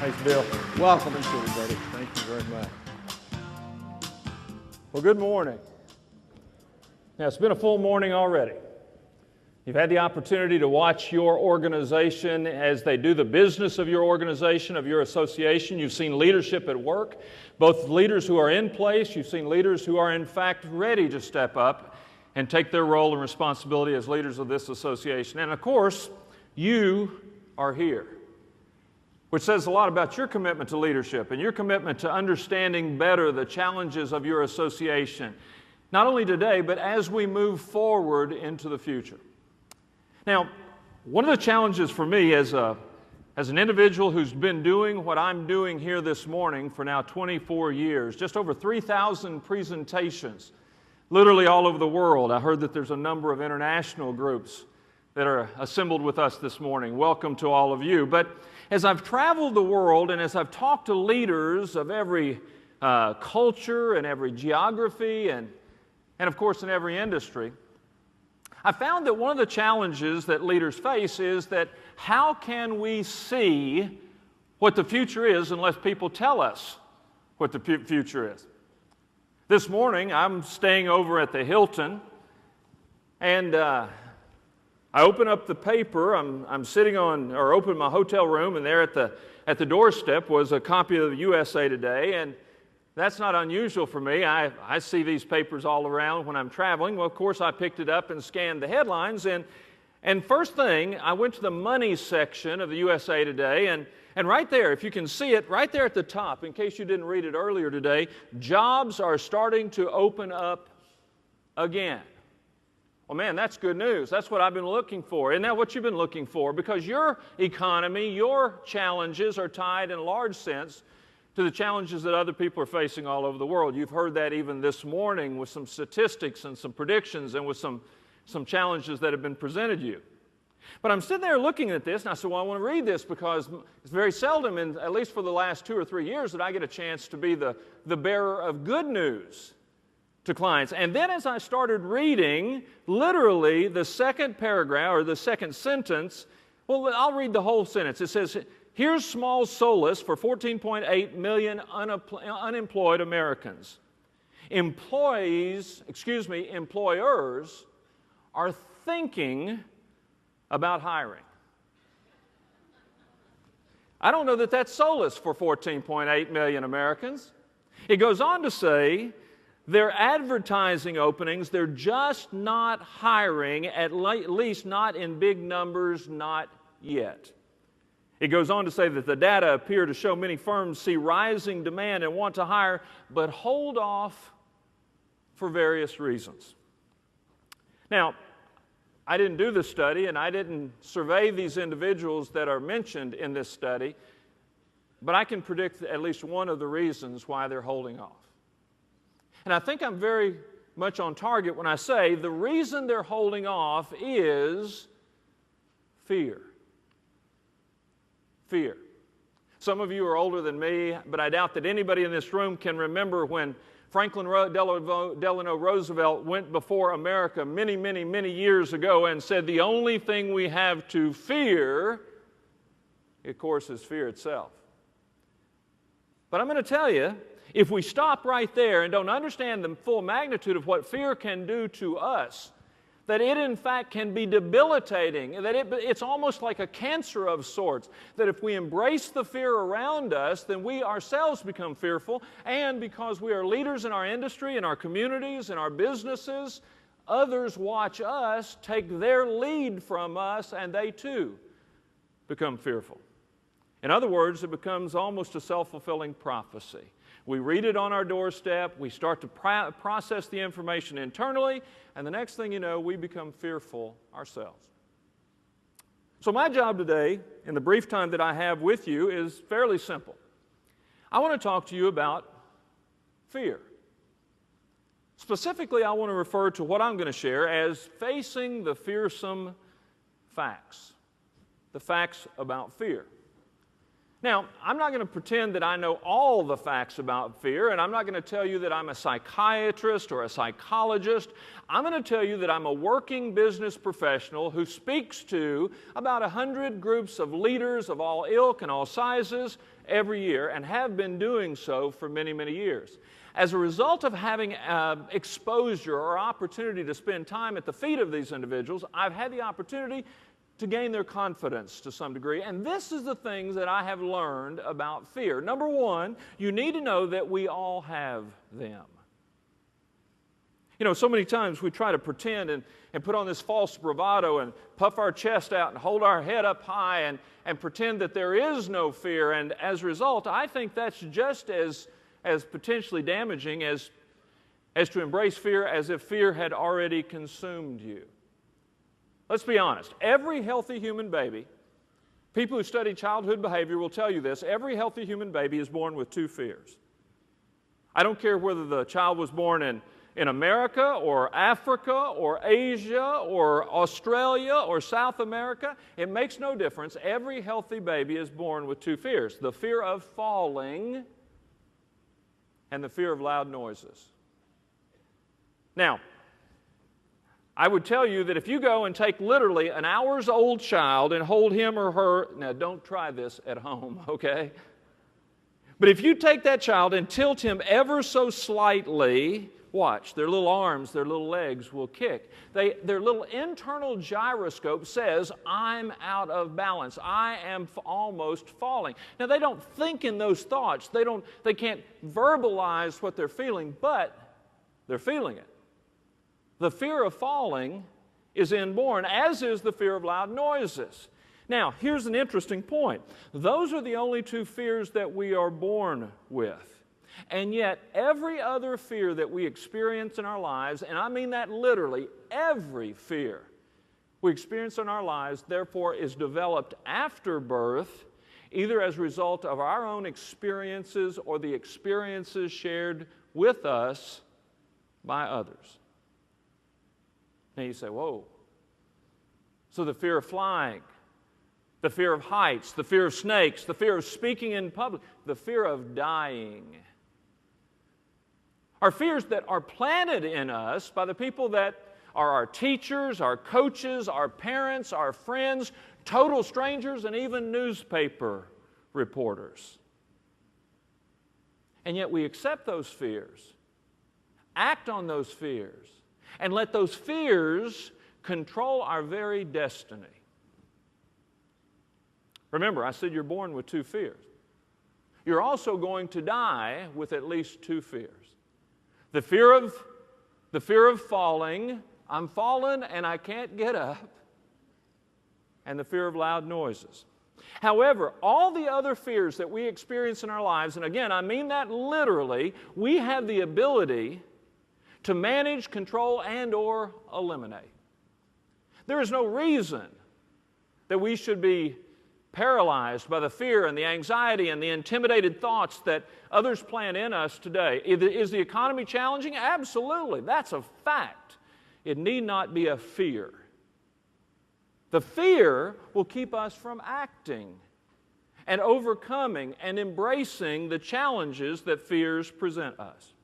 Thanks, Bill. Welcome, everybody. Thank you very much. Well, good morning. Now, it's been a full morning already. You've had the opportunity to watch your organization as they do the business of your organization, of your association. You've seen leadership at work, both leaders who are in place. You've seen leaders who are, in fact, ready to step up and take their role and responsibility as leaders of this association. And, of course, you are here, which says a lot about your commitment to leadership and your commitment to understanding better the challenges of your association, not only today, but as we move forward into the future. Now, one of the challenges for me as an individual who's been doing what I'm doing here this morning for now 24 years, just over 3,000 presentations, literally all over the world. I heard that there's a number of international groups that are assembled with us this morning. Welcome to all of you. But as I've traveled the world and as I've talked to leaders of every culture and every geography and of course in every industry, I found that one of the challenges that leaders face is that how can we see what the future is unless people tell us what the future is? This morning, I'm staying over at the Hilton, and I open up the paper. I'm sitting open my hotel room, and there at the doorstep was a copy of the USA Today, and that's not unusual for me. I see these papers all around when I'm traveling. Well, of course, I picked it up and scanned the headlines, and first thing, I went to the money section of the USA Today, and right there, if you can see it, right there at the top, in case you didn't read it earlier today, jobs are starting to open up again. Well, man, that's good news. That's what I've been looking for. Isn't that what you've been looking for? Because your economy, your challenges are tied in a large sense to the challenges that other people are facing all over the world. You've heard that even this morning with some statistics and some predictions and with some challenges that have been presented to you. But I'm sitting there looking at this, and I said, well, I want to read this because it's very seldom, at least for the last 2 or 3 years, that I get a chance to be the bearer of good news to clients. And then as I started reading, literally the second paragraph, or the second sentence, well, I'll read the whole sentence. It says, here's small solace for 14.8 million unemployed Americans. Employers are thinking about hiring. I don't know that that's solace for 14.8 million Americans. It goes on to say, their advertising openings, they're just not hiring, at least not in big numbers, not yet. It goes on to say that the data appear to show many firms see rising demand and want to hire, but hold off for various reasons. Now, I didn't do this study, and I didn't survey these individuals that are mentioned in this study, but I can predict at least one of the reasons why they're holding off. And I think I'm very much on target when I say the reason they're holding off is fear. Fear. Some of you are older than me, but I doubt that anybody in this room can remember when Franklin Delano Roosevelt went before America many, many, many years ago and said the only thing we have to fear, of course, is fear itself. But I'm going to tell you, if we stop right there and don't understand the full magnitude of what fear can do to us, that it in fact can be debilitating, that it's almost like a cancer of sorts, that if we embrace the fear around us, then we ourselves become fearful, and because we are leaders in our industry, in our communities, in our businesses, others watch us take their lead from us, and they too become fearful. In other words, it becomes almost a self-fulfilling prophecy. We read it on our doorstep, we start to process the information internally, and the next thing you know, we become fearful ourselves. So my job today, in the brief time that I have with you, is fairly simple. I want to talk to you about fear. Specifically, I want to refer to what I'm going to share as facing the fearsome facts. The facts about fear. Now, I'm not going to pretend that I know all the facts about fear, and I'm not going to tell you that I'm a psychiatrist or a psychologist. I'm going to tell you that I'm a working business professional who speaks to about 100 groups of leaders of all ilk and all sizes every year, and have been doing so for many, many years. As a result of having exposure or opportunity to spend time at the feet of these individuals, I've had the opportunity to gain their confidence to some degree. And this is the things that I have learned about fear. Number one, you need to know that we all have them. You know, so many times we try to pretend and put on this false bravado and puff our chest out and hold our head up high and pretend that there is no fear. And as a result, I think that's just as potentially damaging as to embrace fear as if fear had already consumed you. Let's be honest. Every healthy human baby, people who study childhood behavior will tell you this, every healthy human baby is born with two fears. I don't care whether the child was born in America or Africa or Asia or Australia or South America. It makes no difference. Every healthy baby is born with two fears. The fear of falling and the fear of loud noises. Now, I would tell you that if you go and take literally an hours-old child and hold him or her, now don't try this at home, okay? But if you take that child and tilt him ever so slightly, watch, their little arms, their little legs will kick. Their little internal gyroscope says, I'm out of balance. I am almost falling. Now, they don't think in those thoughts. They can't verbalize what they're feeling, but they're feeling it. The fear of falling is inborn, as is the fear of loud noises. Now, here's an interesting point. Those are the only two fears that we are born with. And yet, every other fear that we experience in our lives, and I mean that literally, every fear we experience in our lives, therefore, is developed after birth, either as a result of our own experiences or the experiences shared with us by others. Now you say, whoa. So the fear of flying, the fear of heights, the fear of snakes, the fear of speaking in public, the fear of dying are fears that are planted in us by the people that are our teachers, our coaches, our parents, our friends, total strangers, and even newspaper reporters. And yet we accept those fears, act on those fears, and let those fears control our very destiny. Remember, I said you're born with two fears. You're also going to die with at least two fears. The fear of falling, I'm fallen and I can't get up, and the fear of loud noises. However, all the other fears that we experience in our lives, and again, I mean that literally, we have the ability to manage, control, and or eliminate. There is no reason that we should be paralyzed by the fear and the anxiety and the intimidated thoughts that others plant in us today. Is the economy challenging? Absolutely. That's a fact. It need not be a fear. The fear will keep us from acting and overcoming and embracing the challenges that fears present us.